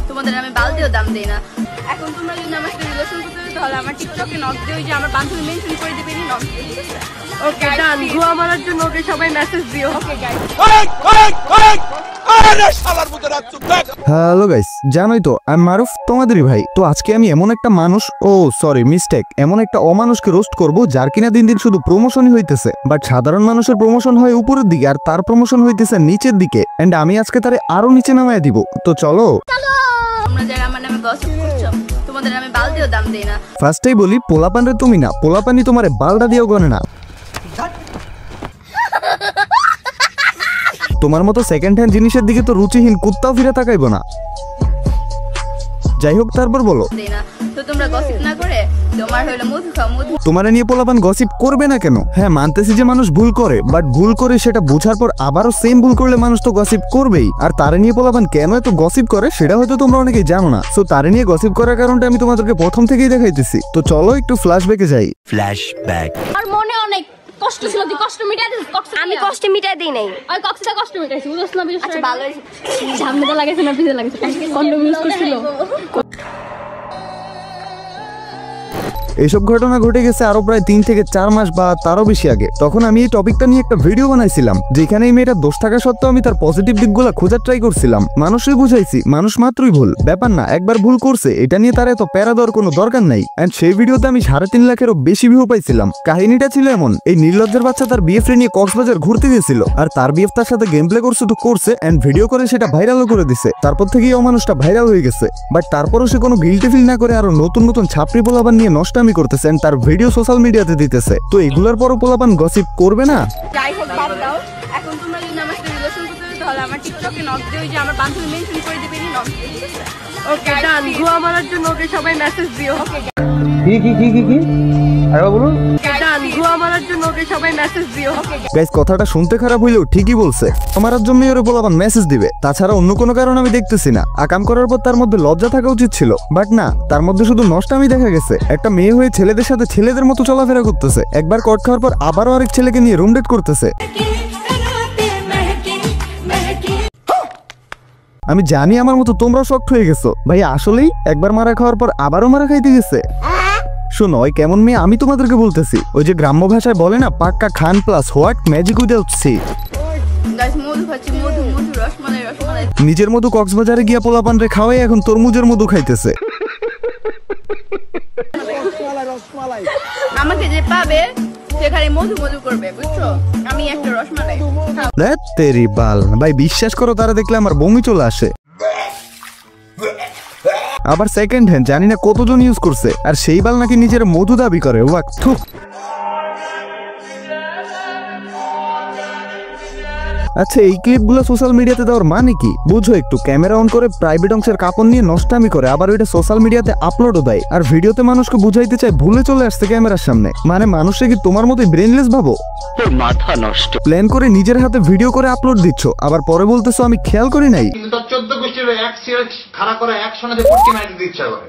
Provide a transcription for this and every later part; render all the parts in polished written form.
তোমাদের আমি বালতিও দাম দেই না। এখন তোমরা যদি আমার সাথে রিলেশন করতে চাও তাহলে আমার টিকটকে নক দিও, যে আমার বান্ধবী মেনশন করে দিবে, নক দিও, ঠিক আছে? ওকে ডান। গুয়া মারার জন্য ওকে সবাই মেসেজ দিও। Okay guys. হ্যালো গাইস, জানোই তো আমি মারুফ, তোমাদেরই ভাই। তো আজকে আমি এমন একটা মানুষ, মিস্টেক, এমন একটা অমানুষকে রোস্ট করব যার কিনা দিন দিন শুধু প্রমোশনই হইতেছে। বাট সাধারণ মানুষের প্রমোশন হয় উপরের দিকে আর তার প্রমোশন হইতেছে নিচের দিকে, এন্ড আমি আজকে তারে আরো নিচে নামায় দিব। তো চলো। তোমরা যারা আমার নামে গসিপ করছো তোমাদের আমি বালতিও দাম দেই না। ফার্স্টেই বলি, পোলাপানরে তুমি না, পোলাপানি তোমারে বালটা দিয়েও গনে না। তোমার মতো সেকেন্ড হ্যান্ড জিনিসের দিকে তো রুচিহীন কুত্তাও ফিরে তাকাইবো না। যাই হোক, তারপর বলো। তো তোমরা গসিপ না করে তোমার হলো মধু খাও, মধু। তোমারে নিয়ে পোলাপান গসিপ করবে না কেন? হ্যাঁ, মানতেছি যে মানুষ ভুল করে, বাট ভুল করে সেটা বোঝার পর আবারও সেম ভুল করলে মানুষ তো গসিপ করবেই। আর তারে নিয়ে পোলাপান কেন এত গসিপ করে সেটা হয়তো তোমরা অনেকেই জানো না। সো তারে নিয়ে গসিপ করার কারণটা আমি তোমাদেরকে প্রথম থেকেই দেখাইতেছি। তো চলো একটু ফ্ল্যাশব্যাকে যাই। ফ্ল্যাশব্যাক। আর মনে অনেক কষ্ট ছিল, তুই কষ্ট মিটাই দিস। আমি কষ্ট মিটাই দেই নাই, ওই কষ্টটা কষ্ট মিটাইছি, বুঝছ না? আচ্ছা ভালো হয়েছে। ঝামটা লাগাইছে না পিছে লাগাইছে, কন্ডম ইউজ করছিল। এইসব ঘটনা ঘটে গেছে আরো প্রায় 3 থেকে 4 মাস বা তারও বেশি আগে। তখন আমি এই টপিকটা নিয়ে একটা ভিডিও বানাইছিলাম, যেখানে এই মেয়েটা দোষ থাকা সত্ত্বেও আমি তার পজিটিভ দিকগুলো খোঁজার ট্রাই করছিলাম। মানুষই বুঝাইছি মানুষ মাত্রই ভুল, ব্যাপার না, একবার ভুল করছে এটা নিয়ে তার এত প্যারা দেওয়ার কোনো দরকার নাই। এন্ড সেই ভিডিওতে আমি 3.5 লাখেরও বেশি ভিউ পাইছিলাম। কাহিনীটা ছিল এমন, এই নির্লজ্জের বাচ্চা তার বিএফ নিয়ে কক্সবাজার ঘুরতে গেছিল, আর তার বিএফ তার সাথে গেম প্লে করছে তো করছে, এন্ড ভিডিও করে সেটা ভাইরালও করে দিছে। তারপর থেকেই ও মানুষটা ভাইরাল হয়ে গেছে। বাট তারপরও সে কোনো গিল্টি ফিল না করে আরো নতুন নতুন ছাপড়ি পোলাপান নিয়ে নষ্টামি করতেছে, এন্ড তার ভিডিও সোশ্যাল মিডিয়াতে দিতেছে। তো এগুলোর পরও পোলাপান গসিপ করবে না? যাই হোক, বাদ দাও। এখন তোমরা যদি আমার সাথে রিলেশন করতে চাও তাহলে আমার টিকটকে নক দিও, যে আমার বান্ধবী মেনশন করে দিবে, নক দিও, ঠিক আছে? ওকে ডান। গুয়া মারার জন্য ওকে সবাই মেসেজ দিও। ওকে কি আরে বলুন। ডান। গুয়া মারার জন্য ওকে সবাই মেসেজ দিও। গাইস, কথাটা শুনতে খারাপ হইলেও ঠিকই বলছে। আমাদের জন্য ওরে পোলাপান মেসেজ দিবে, তাছাড়া অন্য কোনো কারণ আমি দেখতেছি না। আকাম করার পর তার মধ্যে লজ্জা থাকা উচিত ছিল, বাট না, তার মধ্যে শুধু নষ্টামি দেখা গেছে। একটা মেয়ে হয়ে ছেলেদের সাথে ছেলেদের মতো চলাফেরা করতেছে, একবার কট খাওয়ার পর আবারও আরেক ছেলেকে নিয়ে রুম ডেট করতেছে। আমি জানি আমার মতো তোমরাও শক্ট হয়ে গেছো। ভাই আসলেই একবার মারা খাওয়ার পর আবারও মারা খাইতে গেছে। শোনো, ওই কেমন মেয়ে আমি তোমাদেরকে বলতেছি। ওই যে গ্রাম্য ভাষায় বলে না, পাক্কা খান plus what magic without see. Guys, মধু খাচ্ছি, মধু, মধু, রসমালাই, রসমালাই। নিজের মধু কক্সবাজারে গিয়া পোলাপান রে খাওয়াই এখন তরমুজের মধু খাইতেছে। আমাকে যে পাবে সে খালি মধু মধু করবে, বুঝছো? আমি একটা রসমালাই। তেরি বাল ভাই, বিশ্বাস করো, তারা দেখলে আমার বমি চলে আসে। আবার সেকেন্ড হ্যান্ড জানি না কতজন ইউজ করছে, আর সেই বাল নাকি নিজের মধু দাবি করে। ওয়াক থু। আচ্ছা, এই ক্লিপগুলো সোশ্যাল মিডিয়াতে দেওয়ার মানে কি বুঝো একটু? ক্যামেরা অন করে প্রাইভেট অংশের কাপড় নিয়ে নষ্টামি করে, আবার ওইটা সোশ্যাল মিডিয়াতে আপলোডও দেয়, আর ভিডিওতে মানুষকে বুঝাইতে চায় ভুলে চলে আসছে ক্যামেরার সামনে। মানে মানুষে কি তোমার মতোই ব্রেনলেস ভাবো? তোর মাথা নষ্ট। প্ল্যান করে নিজের হাতে ভিডিও করে আপলোড দিচ্ছ, আবার পরে বলতেছো আমি খেয়াল করি নাই। কিন্তু তোর 14 গোষ্ঠীর এক সিরিজ খাড়া করে একসঙ্গে পটকি মাইতে দিতে ইচ্ছা করে।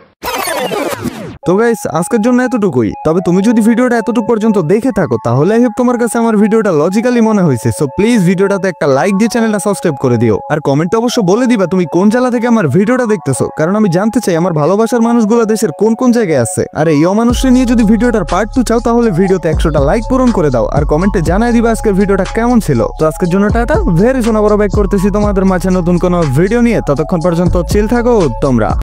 তো গাইস, আজকের জন্য এতটুকুই। তবে তুমি যদি ভিডিওটা এতটুকু পর্যন্ত দেখে থাকো তাহলে আই হোপ তোমার কাছে আমার ভিডিওটা লজিক্যালি মনে হয়েছে। সো প্লিজ ভিডিওটাতে একটা লাইক দিয়ে চ্যানেলটা সাবস্ক্রাইব করে দিও, আর কমেন্টে অবশ্য বলে দিবা তুমি কোন জেলা থেকে আমার ভিডিওটা দেখতেছো, কারণ আমি জানতে চাই আমার ভালোবাসার মানুষগুলো দেশের কোন কোন জায়গায় আছে। আর এই অমানুষকে নিয়ে যদি ভিডিওটার পার্ট 2 চাও তাহলে ভিডিওতে 100টা লাইক পূরণ করে দাও, আর কমেন্টে জানাই দিবা আজকের ভিডিওটা কেমন ছিল। তো আজকের জন্য টাটা, ভেরি সোনা বড় ব্যাক করতেছি তোমাদের মাঝে নতুন কোনো ভিডিও নিয়ে। ততক্ষণ পর্যন্ত চিল থাকো তোমরা।